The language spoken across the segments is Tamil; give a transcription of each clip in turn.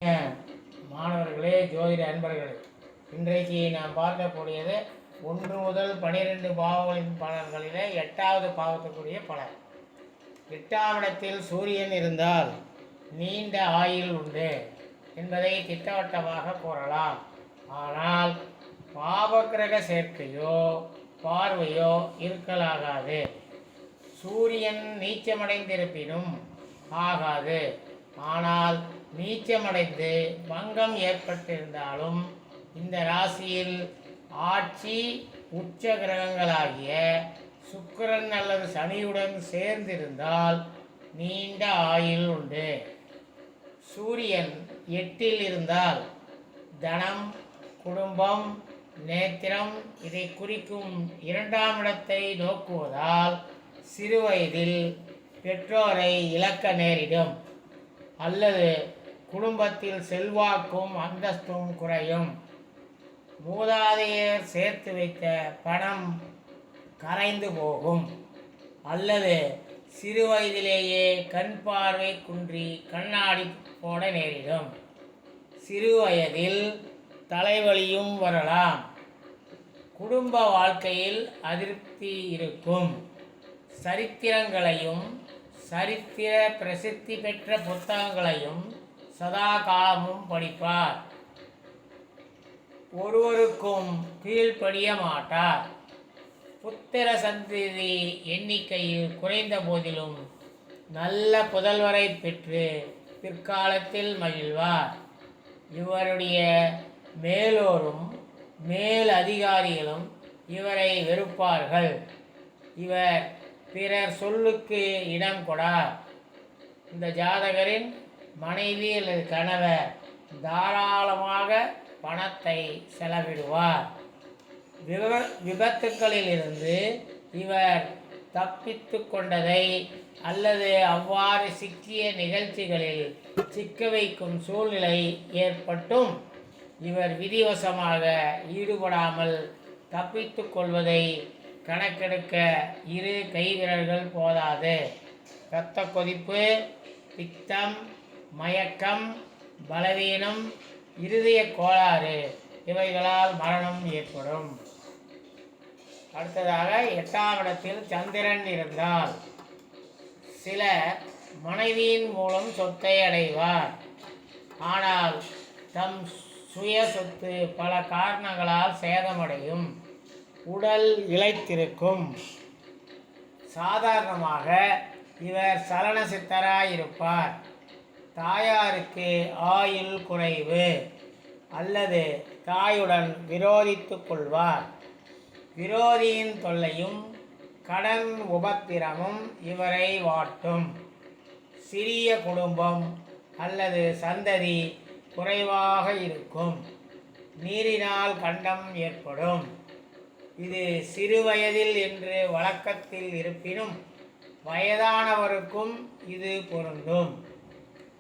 மாணவர்களே, ஜோதிட அன்பர்களே, இன்றைக்கு நாம் பார்க்கக்கூடியது 1 முதல் 12 பாவங்களின் பலன்களிலே 8வது பாவத்துக்குரிய பலன். 8ஆம் இடத்தில் சூரியன் இருந்தால் நீண்ட ஆயுள் உண்டு என்பதை திட்டவட்டமாக கூறலாம். ஆனால் பாவக்கிரக சேர்க்கையோ பார்வையோ இருக்கலாகாது. சூரியன் நீச்சமடைந்திருப்பினும் ஆகாது. ஆனால் நீச்சமடைந்து பங்கம் ஏற்பட்டிருந்தாலும் இந்த ராசியில் ஆட்சி உச்ச கிரகங்களாகிய சுக்கிரன் அல்லது சனியுடன் சேர்ந்திருந்தால் நீண்ட ஆயுள் உண்டு. சூரியன் 8இல் இருந்தால் தனம், குடும்பம், நேத்திரம் இதை குறிக்கும் 2ஆம் இடத்தை நோக்குவதால் சிறுவயதில் பெற்றோரை இழக்க நேரிடும் அல்லது குடும்பத்தில் செல்வாக்கும் அந்தஸ்தும் குறையும். மூதாதையர் சேர்த்து வைத்த பணம் கரைந்து போகும் அல்லது சிறு வயதிலேயே கண் பார்வை குன்றி கண்ணாடி போட நேரிடும். சிறு வயதில் தலைவலியும் வரலாம். குடும்ப வாழ்க்கையில் அதிருப்தி இருக்கும். சரித்திரங்களையும் சரித்திர பிரசித்தி பெற்ற புத்தகங்களையும் சதா காலமும் படிப்பார். ஒருவருக்கும் கீழ்ப்படிய மாட்டார். புத்திர சந்ததி எண்ணிக்கையில் குறைந்த போதிலும் நல்ல புதல்வரை பெற்று பிற்காலத்தில் மகிழ்வார். இவருடைய மேலோரும் மேல் அதிகாரிகளும் இவரை வெறுப்பார்கள். இவர் பிறர் சொல்லுக்கு இடம் கொடார். இந்த ஜாதகரின் மனைவி அல்லது கணவர் தாராளமாக பணத்தை செலவிடுவார். விபத்துக்களிலிருந்து இவர் தப்பித்து கொண்டதை அல்லது அவ்வாறு சிக்கிய நிகழ்ச்சிகளில் சிக்க வைக்கும் சூழ்நிலை ஏற்பட்டும் இவர் விதிவசமாக ஈடுபடாமல் தப்பித்து கொள்வதை கணக்கெடுக்க 2 கைவிரல்கள் போதாது. இரத்த கொதிப்பு, பித்தம், மயக்கம், பலவீனம், இருதய கோளாறு இவைகளால் மரணம் ஏற்படும். அடுத்ததாக 8ஆம் இடத்தில் சந்திரன் இருந்தால் சில மனைவியின் மூலம் சொத்தை அடைவார். ஆனால் தம் சுய சொத்து பல காரணங்களால் சேதமடையும். உடல் இளைத்திருக்கும். சாதாரணமாக இவர் சலன சித்தராயிருப்பார். தாயாருக்கு ஆயுள் குறைவு அல்லது தாயுடன் விரோதித்து கொள்வார். விரோதியின் தொல்லையும் கடன் உபத்திரமும் இவரை வாட்டும். சிறிய குடும்பம் அல்லது சந்ததி குறைவாக இருக்கும். நீரினால் கண்டம் ஏற்படும். இது சிறு வயதில் என்று வழக்கத்தில் இருப்பினும் வயதானவருக்கும் இது பொருந்தும்.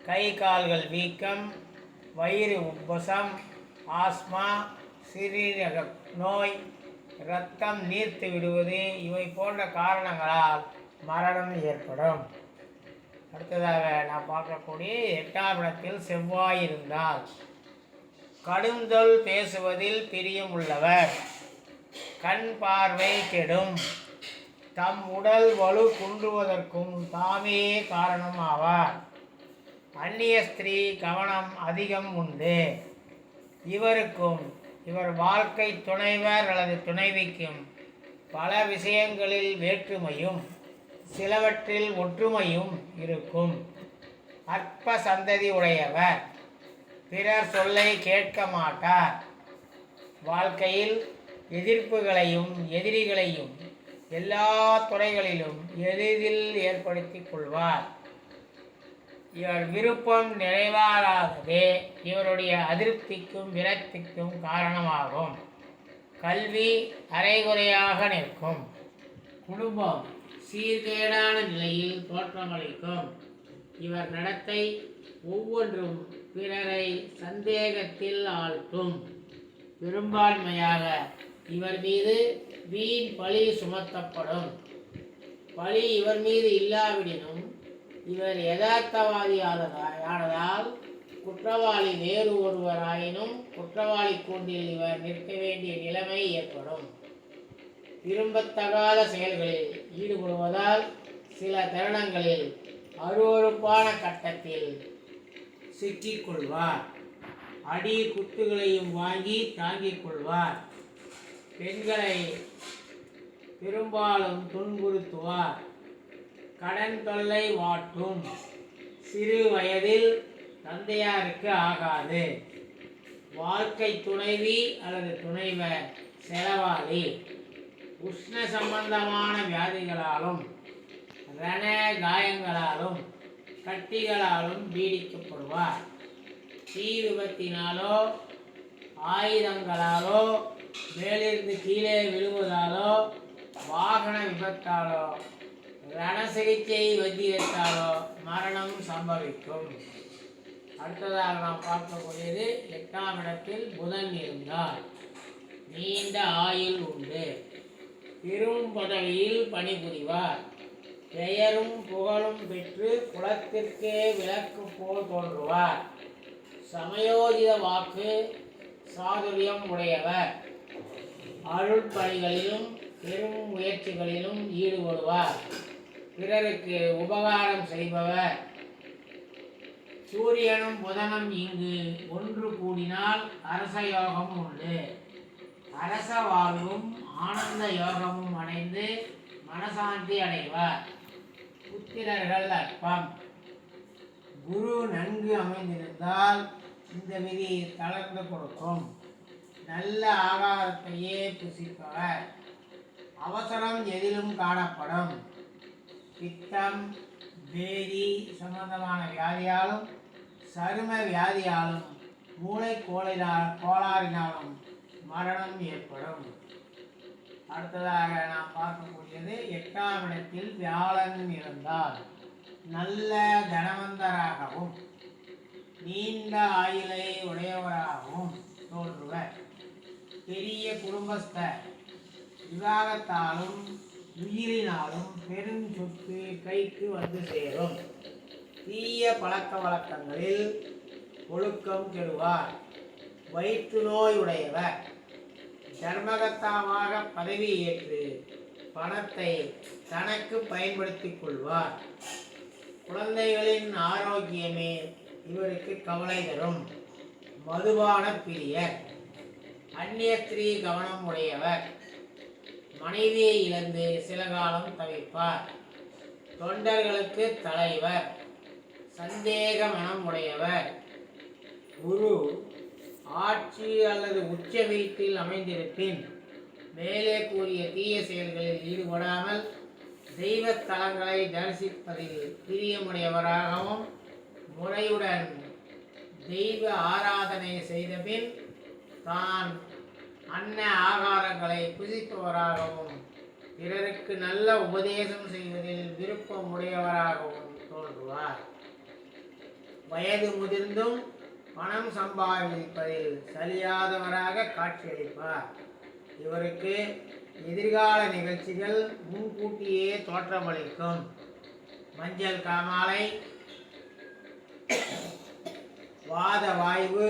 கை கால்கள் வீக்கம், வயிறு உப்பசம், ஆஸ்மா, சிறுநீரக நோய், இரத்தம் நீர்த்து விடுவது இவை போன்ற காரணங்களால் மரணம் ஏற்படும். அடுத்ததாக நான் பார்க்கக்கூடிய 8ஆம் இடத்தில் செவ்வாய் இருந்தால் கடுந்தொல் பேசுவதில் பிரியம் உள்ளவர். கண் பார்வை கெடும். தம் உடல் வலு குன்றுவதற்கும் தாமே காரணம் ஆவார். அந்நிய ஸ்திரீ கவனம் அதிகம் உண்டு. இவருக்கும் இவர் வாழ்க்கை துணைவர் அல்லது துணைவிக்கும் பல விஷயங்களில் வேற்றுமையும் சிலவற்றில் ஒற்றுமையும் இருக்கும். அற்ப சந்ததி உடையவர். பிறர் சொல்லை கேட்க மாட்டார். வாழ்க்கையில் எதிர்ப்புகளையும் எதிரிகளையும் எல்லா துறைகளிலும் எளிதில் ஏற்படுத்தி கொள்வார். இவர் விருப்பம் நிறைவேறாததே இவருடைய அதிருப்திக்கும் விரக்திக்கும் காரணமாகும். கல்வி அரைகுறையாக நிற்கும். குடும்பம் சீர்கேடான நிலையில் தோற்றமளிக்கும். இவர் நடத்தை ஒவ்வொன்றும் பிறரை சந்தேகத்தில் ஆழ்த்தும். பெரும்பான்மையாக இவர் மீது வீண் பழி சுமத்தப்படும். பழி இவர் மீது இல்லாவிடினும் இவர் யதார்த்தவாதியானதால் குற்றவாளி வேறு ஒருவராயினும் குற்றவாளி கூண்டில் இவர் நிற்க வேண்டிய நிலைமை ஏற்படும். விரும்பத்தகாத செயல்களில் ஈடுபடுவதால் சில தருணங்களில் அருவருப்பான கட்டத்தில் சிக்கிக்கொள்வார். அடி குத்துகளையும் வாங்கி தாங்கிக் கொள்வார். பெண்களை பெரும்பாலும் துன்புறுத்துவார். கடன் தொல்லை வாட்டும். சிறு வயதில் தந்தையாருக்கு ஆகாது. வாழ்க்கை துணைவி அல்லது துணைவர் செலவாளி. உஷ்ண சம்பந்தமான வியாதிகளாலும் ரண காயங்களாலும் கட்டிகளாலும் பீடிக்கப்படுவார். தீ விபத்தினாலோ ஆயுதங்களாலோ மேலிருந்து கீழே விழுவதாலோ வாகன விபத்தாலோ ரண சிகிச்சை வைத்தியத்தாலோ மரணம் சம்பவிக்கும். அடுத்ததாக நாம் பார்க்கக்கூடியது 8ஆம் இடத்தில் புதன் இருந்தால் நீண்ட ஆயுள் உண்டு. பெரும் பதவியில் பணிபுரிவார். பெயரும் புகழும் பெற்று குலத்திற்கே விளக்கு போல் தோன்றுவார். சமயோஜித வாக்கு சாதுரியம் உடையவர். அருட்பணிகளிலும் பெரும் முயற்சிகளிலும் ஈடுபடுவார். பிறருக்கு உபகாரம் செய்பவர். சூரியனும் புதனும் இங்கு ஒன்று கூடினால் அரச யோகம் உண்டு. அரச வாழ்வும் ஆனந்த யோகமும் அடைந்து மனசாந்தி அடைவார். புத்திரர்கள் அற்பம். குரு நன்கு அமைந்திருந்தால் இந்த விதி தளர்ந்து கொடுக்கும். நல்ல ஆகாரத்தையே புசிப்பவர். அவசரம் எதிலும் காணப்படும். பித்தம் பேதி சம்பந்தமான வியாதியாலும் சரும வியாதியாலும் மூளை கோளாறினாலும் மரணம் ஏற்படும். அடுத்ததாக நாம் பார்க்கக்கூடியது 8ஆம் இடத்தில் வியாழன் இருந்தால் நல்ல தனவந்தராகவும் நீண்ட ஆயுளை உடையவராகவும் தோன்றுவர். பெரிய குடும்பஸ்தர். விவாகத்தாலும் உயிரினாலும் பெரும் சொத்து கைக்கு வந்து சேரும். தீய பழக்க வழக்கங்களில் ஒழுக்கம் கெடுவார். வயிற்று நோய் உடையவர். தர்மகத்தாவாக பதவி ஏற்று பணத்தை தனக்கு பயன்படுத்திக் கொள்வார். குழந்தைகளின் ஆரோக்கியமே இவருக்கு கவலை தரும். மதுபான பிரியர். அந்நிய ஸ்திரீ கவனம் உடையவர். மனைவியை இழந்து சில காலம் தவிப்பார். தொண்டர்களுக்கு தலைவர். சந்தேக மனம் உடையவர். குரு ஆட்சி அல்லது உச்ச வீட்டில் அமைந்திருப்பின் மேலே கூறிய தீய செயல்களில் ஈடுபடாமல் தெய்வ தலங்களை தரிசிப்பதில் பிரியமுடையவராகவும் முறையுடன் தெய்வ ஆராதனை செய்தபின் தான் அன்ன ஆகாரங்களை புசிப்பவராகவும் பிறருக்கு நல்ல உபதேசம் செய்வதில் விருப்பம் உடையவராகவும் தோன்றுவார். வயது முதிர்ந்தும் பணம் சம்பாதிப்பதில் சலியாதவராக காட்சியளிப்பார். இவருக்கு எதிர்கால நிகழ்ச்சிகள் முன்கூட்டியே தோற்றமளிக்கும். மஞ்சள் காமாலை, வாத வாய்வு,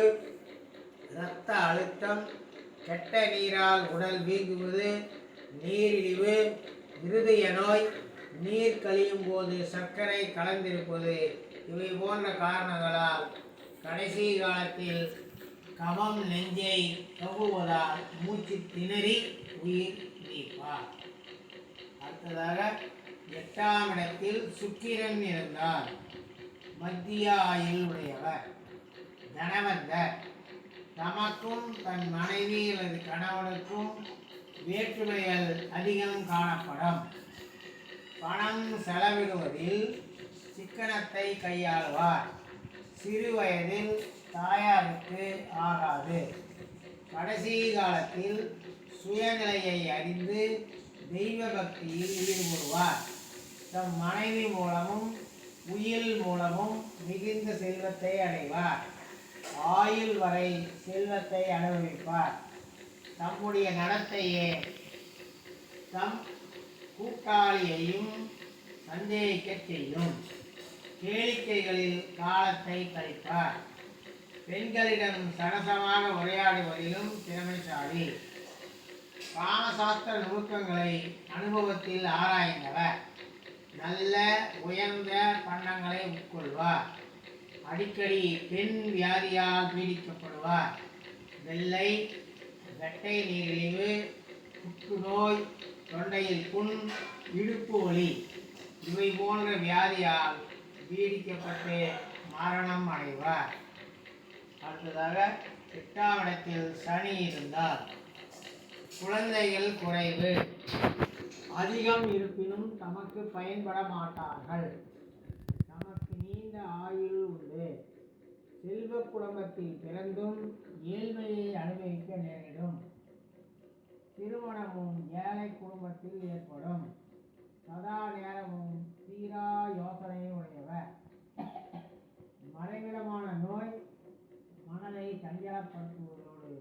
இரத்த அழுத்தம், கெட்ட நீரால் உடல் வீங்குவது, நீரிழிவு, இருதய நோய், நீர் கழியும் போது சர்க்கரை கலந்திருப்பது இவை போன்ற காரணங்களால் கடைசி காலத்தில் கபம் நெஞ்சை கவ்வுவதால் மூச்சு திணறி உயிர் நீப்பார். அடுத்ததாக 8ஆம் இடத்தில் சுக்கிரன் இருந்தால் மத்திய ஆயுள் உடையவர். தனவந்தர். தமக்கும் தன் மனைவி அல்லது கணவனுக்கும் வேற்றுமைகள் அதிகம் காணப்படும். பணம் செலவிடுவதில் சிக்கனத்தை கையாளுவார். சிறு வயதில் தாயாருக்கு ஆகாது. கடைசி காலத்தில் சுயநிலையை அறிந்து தெய்வ பக்தியில் ஈடுபடுவார். தம் மனைவி மூலமும் உயில் மூலமும் மிகுந்த செல்வத்தை அடைவார். ஆயுள் வரை செல்வத்தை அனுபவிப்பார். தம்முடைய நடத்தையே தம் கூட்டாளியையும் சந்தேகிக்க செய்யும். கேளிக்கைகளில் காலத்தை கழிப்பார். பெண்களிடம் சரசமாக உரையாடுவதிலும் திறமைசாலி. காமசாஸ்திர நுணுக்கங்களை அனுபவத்தில் ஆராய்ந்தவர். நல்ல உயர்ந்த பண்டங்களை உட்கொள்வார். அடிக்கடி பெண் வியாதியால் பீடிக்கப்படுவார். வெள்ளை, வெட்டை நீரிழிவு, புற்றுநோய், தொண்டையில் புண், இடுப்பு வலி இவை போன்ற வியாதியால் பீடிக்கப்பட்டு மரணம் அடைவார். அடுத்ததாக 8ஆம் இடத்தில் சனி இருந்தால் குழந்தைகள் குறைவு. அதிகம் இருப்பினும் தமக்கு பயன்பட மாட்டார்கள். நமக்கு நீண்ட ஆயுள் உண்டு. செல்வ குடும்பத்தில் பிறந்தும் ஏழ்மையை அனுபவிக்க நேரிடும். திருமணமும் ஏழை குடும்பத்தில் ஏற்படும். சதா நேரமும் தீரா யோசனை உடையவர். மறைவிடமான நோய் மனதை சஞ்சலப்படுத்துவதோடு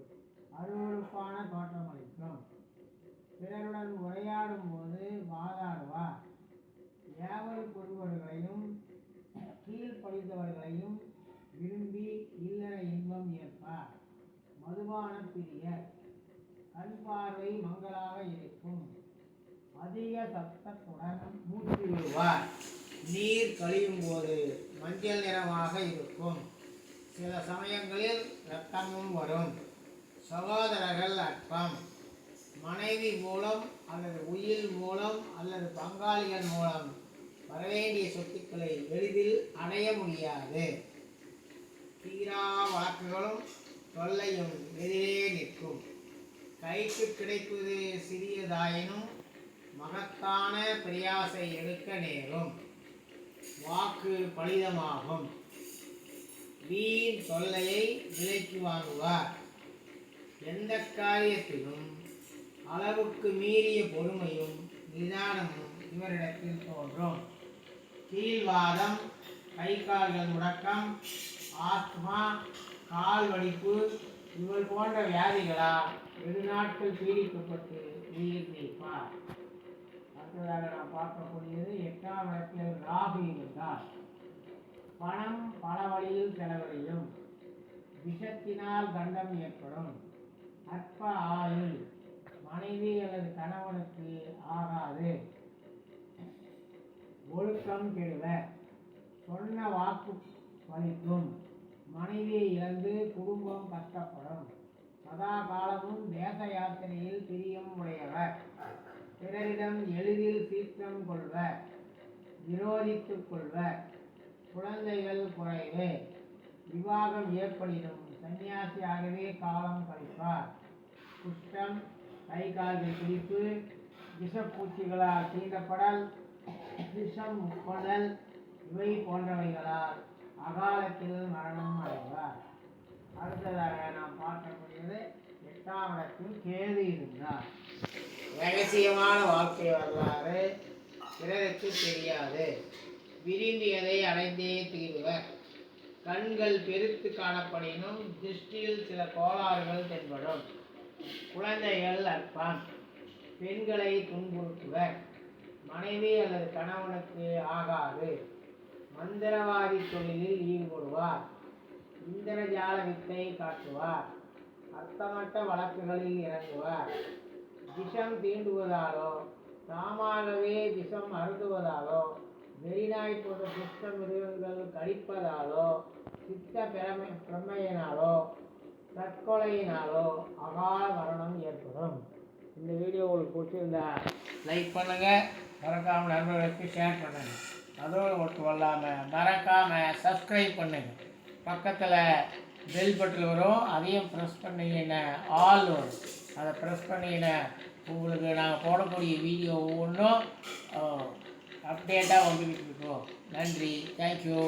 அருவருப்பான தோற்றமளிக்கும். பிறருடன் உரையாடும் போது வாதாடுவார். ஏவல் புரிபவர்களையும் கீழ்ப்படிந்தவர்களையும் விரும்பி இல்லற இன்பம் ஏற்பார். மதுபான பிரியர். கண் பார்வை மங்களாக இருக்கும். அதிக சத்தத்துடன் மூச்சு விடுவார். நீர் கழியும் போது மஞ்சள் நிறமாக இருக்கும். சில சமயங்களில் இரத்தமும் வரும். சகோதரர்கள் அற்பம். மனைவி மூலம் அல்லது உயில் மூலம் அல்லது பங்காளிகள் மூலம் வரவேண்டிய சொத்துக்களை எளிதில் அடைய முடியாது. தீரா வழக்குகளும் தொல்லையும் எதிரே நிற்கும். கைக்கு கிடைப்பது சிறியதாயினும் மகத்தான பிரயாசை எடுக்க நேரும். வாக்கு பலிதமாகும். வீண் தொல்லையை விலைக்கு வாங்குவார். எந்த காரியத்திலும் அளவுக்கு மீறிய பொறுமையும் நிதானமும் இவரிடத்தில் தோன்றும். கீழ்வாதம், கை கால்கள் முடக்கம், ஆஸ்துமா, கால் வலிப்பு இவர் போன்ற வியாதிகளால் வெகுநாட்கள் பீடிக்கப்பட்டு உயிர் நீப்பார். அடுத்ததாக நாம் பார்க்கக்கூடியது 8ஆம் இடத்தில் ராகு இருந்தார். பணம் பல வழியில் செலவழியும். விஷத்தினால் கண்டம் ஏற்படும். அற்ப ஆயுள். மனைவி அல்லது கணவனுக்கு ஆகாது. ஒழுக்கம் கெடுவர். சொன்ன வாக்கு பலிக்கும். மனைவியை இழந்து குடும்பம் கஷ்டப்படும். சதா காலமும் தேச யாத்திரையில் பிரியம் உடையவர். பிறரிடம் எளிதில் சீற்றம் கொள்வர். விரோதித்துக் கொள்வர். குழந்தைகள் குறைவு. விவாகம் ஏற்படினும் சன்னியாசியாகவே காலம் கழிப்பார். குஷ்டம், கை கால்கள் பிடிப்பு, விஷப்பூச்சிகளால் தீண்டப்படல், விஷம் உட்கொள்ளல் இவை போன்றவைகளால் அகாலத்தில் மரணம் அடைவார். அடுத்ததாக நாம் பார்க்கக்கூடியது 8ஆம் இடத்தில் கேது இருந்தார். ரகசியமான வாழ்க்கை வரலாறு பிறருக்கு தெரியாது. விரும்பியதை அடைந்தே தீருவர். கண்கள் பெருத்து காணப்படினும் திருஷ்டியில் சில கோளாறுகள் தென்படும். குழந்தைகள் அற்பம். பெண்களை துன்புறுத்துவர். மனைவி அல்லது கணவனுக்கு ஆகாது. மந்திரவாதி தொழிலில் ஈடுபடுவார். இந்திரஜால வித்தை காட்டுவார். அர்த்தமற்ற வழக்குகளில் இறங்குவார். விஷம் தீண்டுவதாலோ தாமாகவே விஷம் அருந்துவதாலோ வெறிநாய் போன்ற சுத்த மிருகங்கள் கடிப்பதாலோ சித்த பிரமையினாலோ தற்கொலையினாலோ அகால மரணம் ஏற்படும். இந்த வீடியோ உங்களுக்கு பிடிச்சிருந்தா லைக் பண்ணுங்கள், மறக்காமல் நண்பர்களுக்கு ஷேர் பண்ணுங்கள். அதோடு மட்டும் இல்லாமல் மறக்காமல் சப்ஸ்கிரைப் பண்ணுங்கள். பக்கத்தில் பெல் பட்டன் வரும், அதையும் ப்ரெஸ் பண்ணிங்கன்னா ஆல் வரும். அதை ப்ரெஸ் பண்ணிங்கன்னா உங்களுக்கு நாங்கள் போடக்கூடிய வீடியோ ஒவ்வொன்றும் அப்டேட்டாக வந்துக்கிட்டு இருக்கோம். நன்றி, தேங்க்யூ.